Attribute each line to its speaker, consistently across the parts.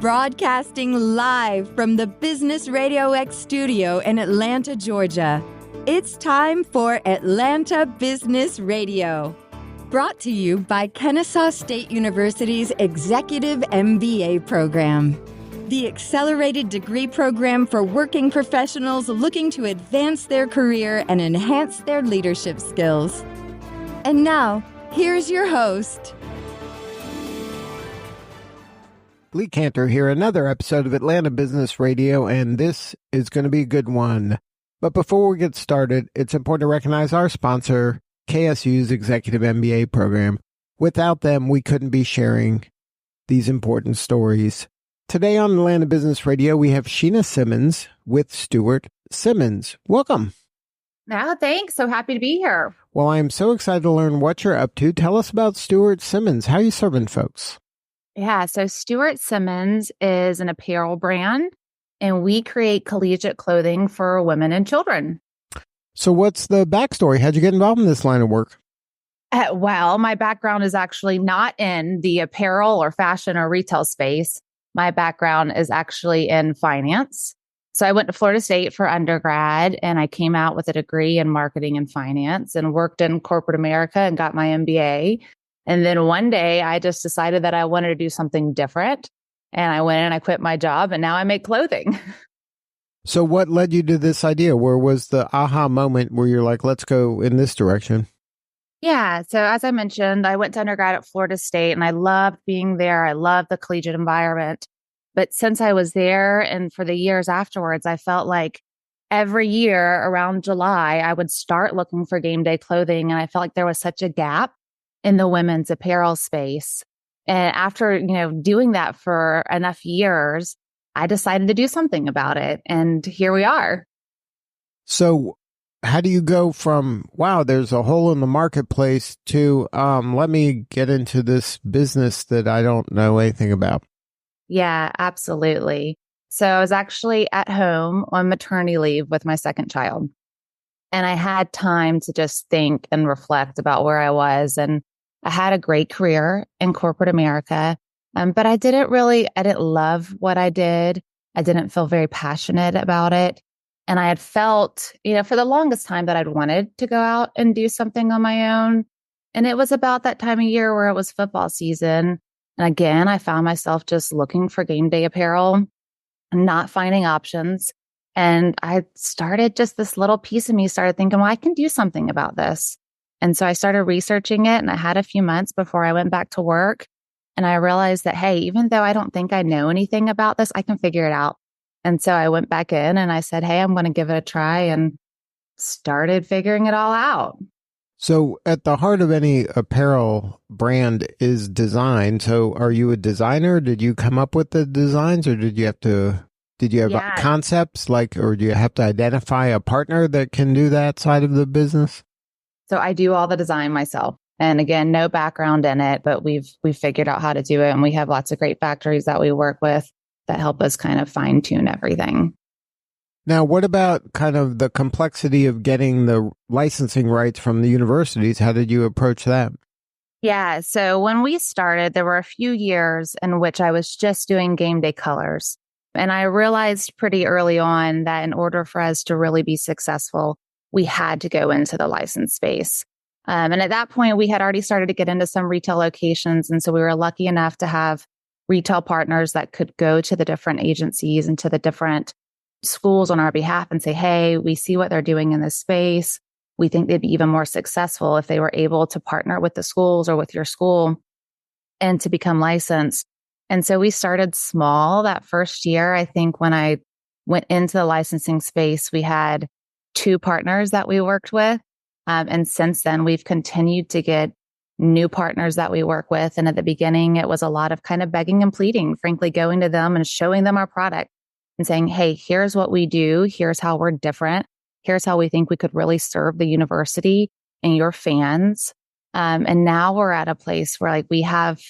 Speaker 1: Broadcasting live from the Business RadioX studio in Atlanta, Georgia. It's time for Atlanta Business Radio. Brought to you by Kennesaw State University's Executive MBA program, the accelerated degree program for working professionals looking to advance their career and enhance their leadership skills. And now, here's your host.
Speaker 2: Lee Cantor here, another episode of Atlanta Business Radio, and this is going to be a good one. But before we get started, it's important to recognize our sponsor, KSU's Executive MBA program. Without them, we couldn't be sharing these important stories. Today on Atlanta Business Radio, we have Shena Simmons with Stewart Simmons. Welcome.
Speaker 3: No, thanks. So happy to be here.
Speaker 2: Well, I am so excited to learn what you're up to. Tell us about Stewart Simmons. How are you serving folks?
Speaker 3: Yeah, so Stewart Simmons is an apparel brand, and we create collegiate clothing for women and children.
Speaker 2: So what's the backstory? How'd you get involved in this line of work?
Speaker 3: Well, my background is actually not in the apparel or fashion or retail space. My background is actually in finance. So I went to Florida State for undergrad, and I came out with a degree in marketing and finance and worked in corporate America and got my MBA. And then one day I just decided that I wanted to do something different. And I went and I quit my job, and now I make clothing.
Speaker 2: So what led you to this idea? Where was the aha moment where you're like, let's go in this direction?
Speaker 3: Yeah. So as I mentioned, I went to undergrad at Florida State, and I loved being there. I loved the collegiate environment. But since I was there and for the years afterwards, I felt like every year around July, I would start looking for game day clothing. And I felt like there was such a gap in the women's apparel space. And after, doing that for enough years, I decided to do something about it. And here we are.
Speaker 2: So how do you go from, wow, there's a hole in the marketplace to, let me get into this business that I don't know anything about?
Speaker 3: Yeah, absolutely. So I was actually at home on maternity leave with my second child. And I had time to just think and reflect about where I was. And I had a great career in corporate America, but I didn't love what I did. I didn't feel very passionate about it. And I had felt, for the longest time that I'd wanted to go out and do something on my own. And it was about that time of year where it was football season. And again, I found myself just looking for game day apparel, not finding options. And I started, just this little piece of me started thinking, well, I can do something about this. And so I started researching it, and I had a few months before I went back to work. And I realized that, hey, even though I don't think I know anything about this, I can figure it out. And so I went back in and I said, hey, I'm going to give it a try, and started figuring it all out.
Speaker 2: So at the heart of any apparel brand is design. So are you a designer? Did you come up with the designs, or did you have concepts or do you have to identify a partner that can do that side of the business?
Speaker 3: So I do all the design myself. And again, no background in it, but we've figured out how to do it. And we have lots of great factories that we work with that help us kind of fine tune everything.
Speaker 2: Now, what about kind of the complexity of getting the licensing rights from the universities? How did you approach that?
Speaker 3: Yeah. So when we started, there were a few years in which I was just doing game day colors. And I realized pretty early on that in order for us to really be successful, we had to go into the license space. And at that point, we had already started to get into some retail locations. And so we were lucky enough to have retail partners that could go to the different agencies and to the different schools on our behalf and say, hey, we see what they're doing in this space. We think they'd be even more successful if they were able to partner with the schools or with your school and to become licensed. And so we started small that first year. I think when I went into the licensing space, we had 2 partners that we worked with. And since then, we've continued to get new partners that we work with. And at the beginning, it was a lot of kind of begging and pleading, frankly, going to them and showing them our product and saying, hey, here's what we do. Here's how we're different. Here's how we think we could really serve the university and your fans. And now we're at a place where we have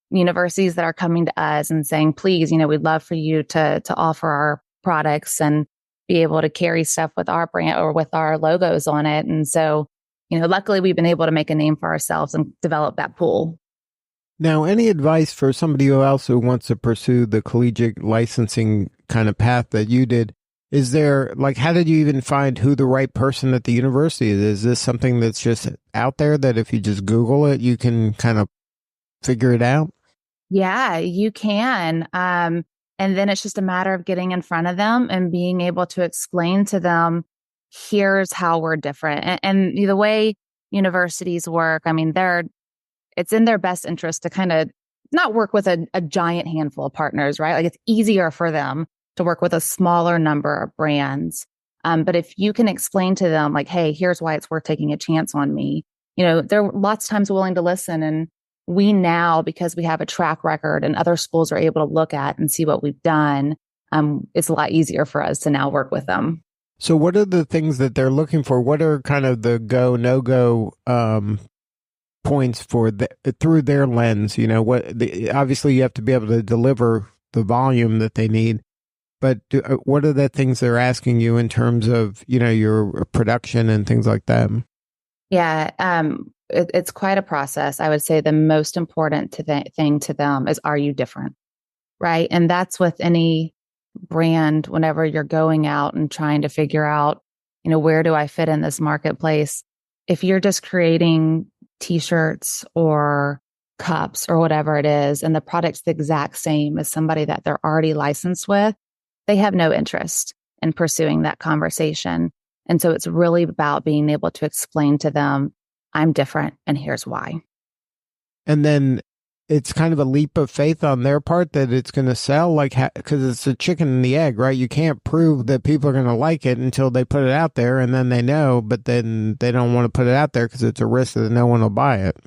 Speaker 3: universities that are coming to us and saying, please, we'd love for you to offer our products and be able to carry stuff with our brand or with our logos on it. And so, luckily we've been able to make a name for ourselves and develop that pool.
Speaker 2: Now, any advice for somebody else who wants to pursue the collegiate licensing kind of path that you did? Is there, like, how did you even find who the right person at the university is? Is this something that's just out there that if you just Google it, you can kind of figure it out?
Speaker 3: Yeah, you can. And then it's just a matter of getting in front of them and being able to explain to them, here's how we're different. And the way universities work, I mean, it's in their best interest to kind of not work with a giant handful of partners, right? Like it's easier for them to work with a smaller number of brands. But if you can explain to them like, hey, here's why it's worth taking a chance on me, they're lots of times willing to listen. And we now, because we have a track record and other schools are able to look at and see what we've done, it's a lot easier for us to now work with them.
Speaker 2: So what are the things that they're looking for? What are kind of the go, no-go points for through their lens? Obviously you have to be able to deliver the volume that they need, but what are the things they're asking you in terms of, your production and things like that?
Speaker 3: Yeah, it's quite a process. I would say the most important thing to them is, are you different? Right. And that's with any brand, whenever you're going out and trying to figure out, where do I fit in this marketplace? If you're just creating t-shirts or cups or whatever it is, and the product's the exact same as somebody that they're already licensed with, they have no interest in pursuing that conversation. And so it's really about being able to explain to them, I'm different and here's why.
Speaker 2: And then it's kind of a leap of faith on their part that it's going to sell, like, because it's a chicken and the egg, right? You can't prove that people are going to like it until they put it out there, and then they know, but then they don't want to put it out there because it's a risk that no one will buy it.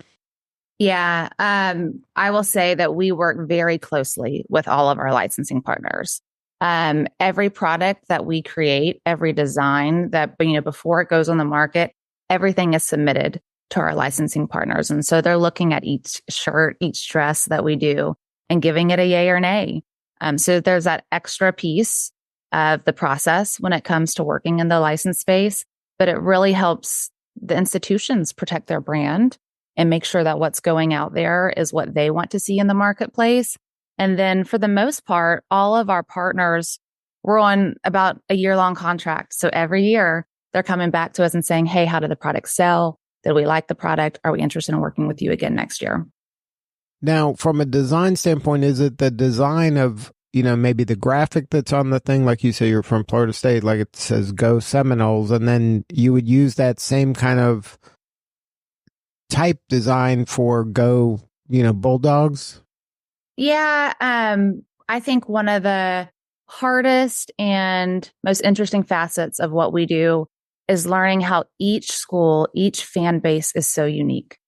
Speaker 3: Yeah. I will say that we work very closely with all of our licensing partners. Every product that we create, every design that, before it goes on the market, everything is submitted to our licensing partners. And so they're looking at each shirt, each dress that we do and giving it a yay or nay. So there's that extra piece of the process when it comes to working in the license space, but it really helps the institutions protect their brand and make sure that what's going out there is what they want to see in the marketplace. And then for the most part, all of our partners, we're on about a year-long contract. So every year they're coming back to us and saying, hey, how did the product sell? Did we like the product? Are we interested in working with you again next year?
Speaker 2: Now, from a design standpoint, is it the design of, maybe the graphic that's on the thing? Like you say, you're from Florida State, like it says Go Seminoles, and then you would use that same kind of type design for Go, Bulldogs?
Speaker 3: Yeah. I think one of the hardest and most interesting facets of what we do is learning how each school, each fan base is so unique.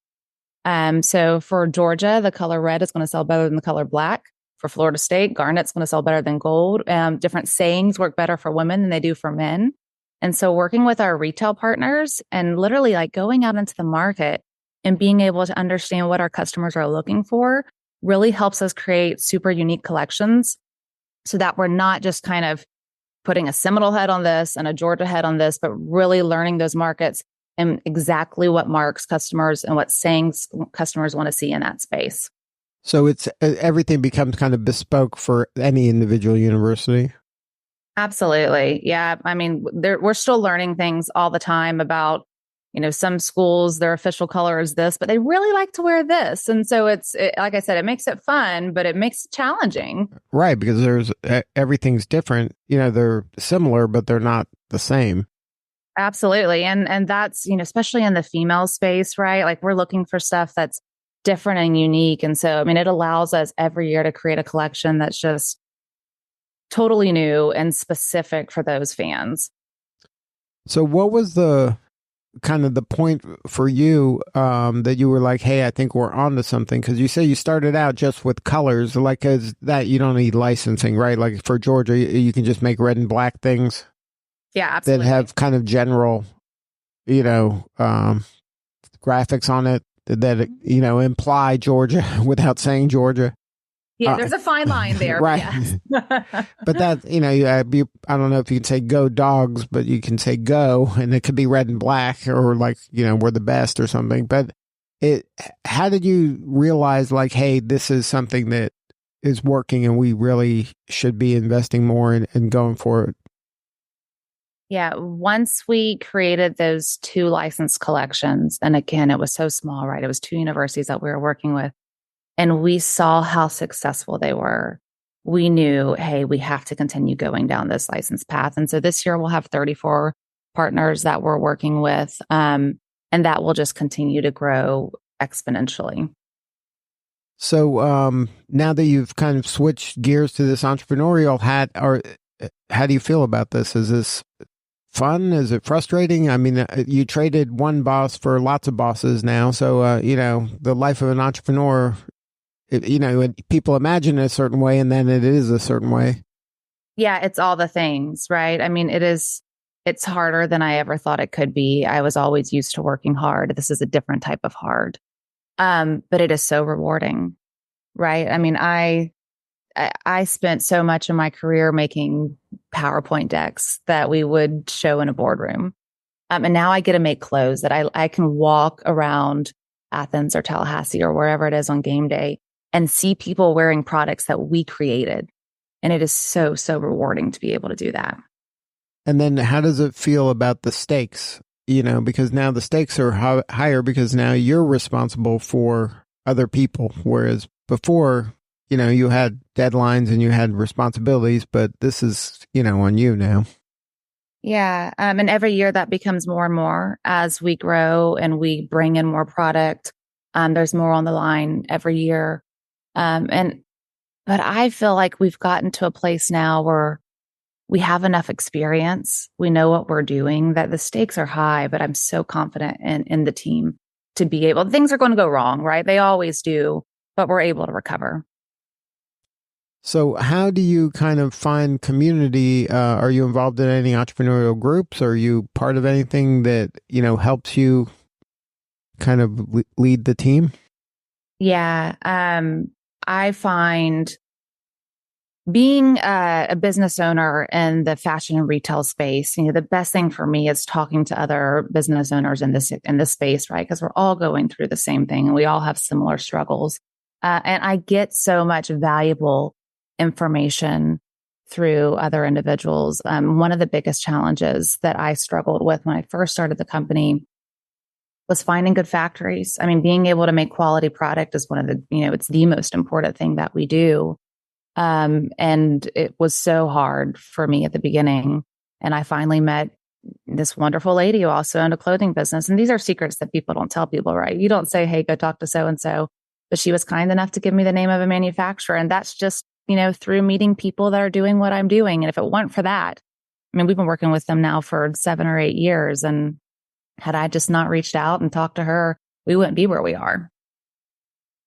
Speaker 3: So for Georgia, the color red is going to sell better than the color black. For Florida State, garnet's going to sell better than gold. Different sayings work better for women than they do for men. And so working with our retail partners and literally like going out into the market and being able to understand what our customers are looking for really helps us create super unique collections so that we're not just kind of putting a Seminole head on this and a Georgia head on this, but really learning those markets and exactly what marks customers and what sayings customers want to see in that space.
Speaker 2: So it's everything becomes kind of bespoke for any individual university.
Speaker 3: Absolutely. Yeah. I mean, we're still learning things all the time about, some schools, their official color is this, but they really like to wear this. And so like I said, it makes it fun, but it makes it challenging.
Speaker 2: Right. Because everything's different. They're similar, but they're not the same.
Speaker 3: Absolutely. And that's, especially in the female space, right? Like we're looking for stuff that's different and unique. And so, it allows us every year to create a collection that's just totally new and specific for those fans.
Speaker 2: So what was the kind of the point for you that you were like, hey, I think we're onto something? Because you say you started out just with colors, like as that you don't need licensing, right? Like for Georgia, you can just make red and black things.
Speaker 3: Yeah, absolutely.
Speaker 2: That have kind of general, graphics on it that, imply Georgia without saying Georgia.
Speaker 3: Yeah, there's a fine line there.
Speaker 2: Right.
Speaker 3: Yes.
Speaker 2: But that, I don't know if you can say Go Dogs, but you can say Go, and it could be red and black or like, we're the best or something. But how did you realize like, hey, this is something that is working and we really should be investing more and going for it?
Speaker 3: Yeah, once we created those 2 licensed collections, and again, it was so small, right? It was 2 universities that we were working with, and we saw how successful they were. We knew, hey, we have to continue going down this license path. And so this year we'll have 34 partners that we're working with, and that will just continue to grow exponentially.
Speaker 2: So now that you've kind of switched gears to this entrepreneurial hat, how do you feel about this? Is this fun? Is it frustrating? I mean, you traded one boss for lots of bosses now. So, the life of an entrepreneur, people imagine it a certain way and then it is a certain way.
Speaker 3: Yeah, it's all the things, right? I mean, it's harder than I ever thought it could be. I was always used to working hard. This is a different type of hard. But it is so rewarding, right? I mean, I spent so much of my career making PowerPoint decks that we would show in a boardroom. And now I get to make clothes that I can walk around Athens or Tallahassee or wherever it is on game day and see people wearing products that we created. And it is so, so rewarding to be able to do that.
Speaker 2: And then how does it feel about the stakes? Because now the stakes are higher because now you're responsible for other people. Whereas before, you had deadlines and you had responsibilities, but this is, on you now.
Speaker 3: Yeah. And every year that becomes more and more as we grow and we bring in more product. There's more on the line every year. But I feel like we've gotten to a place now where we have enough experience. We know what we're doing, that the stakes are high, but I'm so confident in the team to be able, things are going to go wrong, right? They always do, but we're able to recover.
Speaker 2: So how do you kind of find community? Are you involved in any entrepreneurial groups? Are you part of anything that, helps you kind of lead the team?
Speaker 3: Yeah. I find being a business owner in the fashion and retail space, the best thing for me is talking to other business owners in this space, right? Because we're all going through the same thing and we all have similar struggles. And I get so much valuable information through other individuals. One of the biggest challenges that I struggled with when I first started the company was finding good factories. I mean, being able to make quality product is one of the, it's the most important thing that we do. And it was so hard for me at the beginning. And I finally met this wonderful lady who also owned a clothing business. And these are secrets that people don't tell people, right? You don't say, hey, go talk to so-and-so. But she was kind enough to give me the name of a manufacturer. And that's just, through meeting people that are doing what I'm doing. And if it weren't for that, I mean, we've been working with them now for 7 or 8 years. And had I just not reached out and talked to her, we wouldn't be where we are.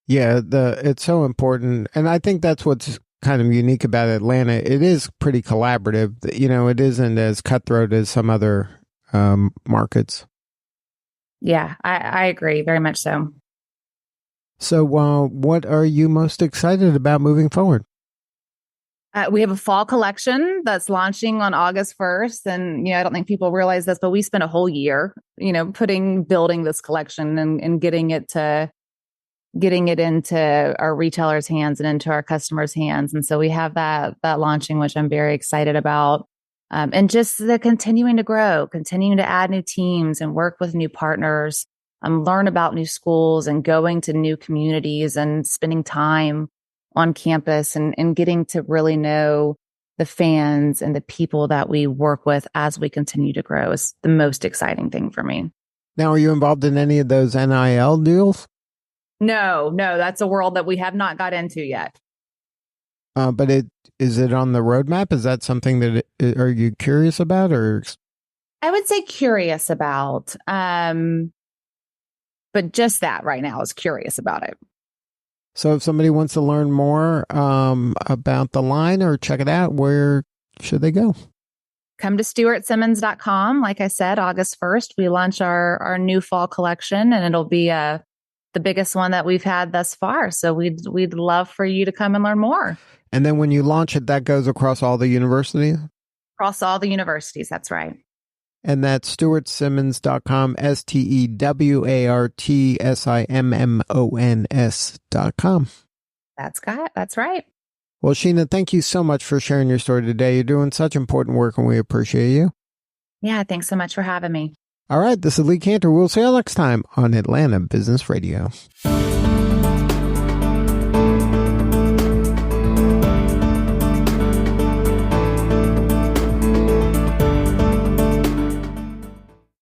Speaker 2: Yeah, it's so important. And I think that's what's kind of unique about Atlanta. It is pretty collaborative. It isn't as cutthroat as some other markets.
Speaker 3: Yeah, I agree. Very much so.
Speaker 2: So what are you most excited about moving forward?
Speaker 3: We have a fall collection that's launching on August 1st. And, I don't think people realize this, but we spent a whole year, building this collection and getting it into our retailers' hands and into our customers' hands. And so we have that launching, which I'm very excited about. And just the continuing to grow, continuing to add new teams and work with new partners, learn about new schools and going to new communities and spending time on campus and getting to really know the fans and the people that we work with as we continue to grow is the most exciting thing for me.
Speaker 2: Now, are you involved in any of those NIL deals?
Speaker 3: No, that's a world that we have not got into yet.
Speaker 2: But is it on the roadmap? Is that something that are you curious about, or?
Speaker 3: I would say curious about, but just that right now is curious about it.
Speaker 2: So if somebody wants to learn more about the line or check it out, where should they go?
Speaker 3: Come to stewartsimmons.com. Like I said, August 1st, we launch our new fall collection, and it'll be the biggest one that we've had thus far. So we'd love for you to come and learn more.
Speaker 2: And then when you launch it, that goes across all the universities?
Speaker 3: Across all the universities, that's right.
Speaker 2: And that's stewartsimmons.com, STEWARTSIMMONS.com.
Speaker 3: That's right.
Speaker 2: Well, Shena, thank you so much for sharing your story today. You're doing such important work, and we appreciate you.
Speaker 3: Yeah, thanks so much for having me.
Speaker 2: All right, this is Lee Cantor. We'll see you next time on Atlanta Business Radio.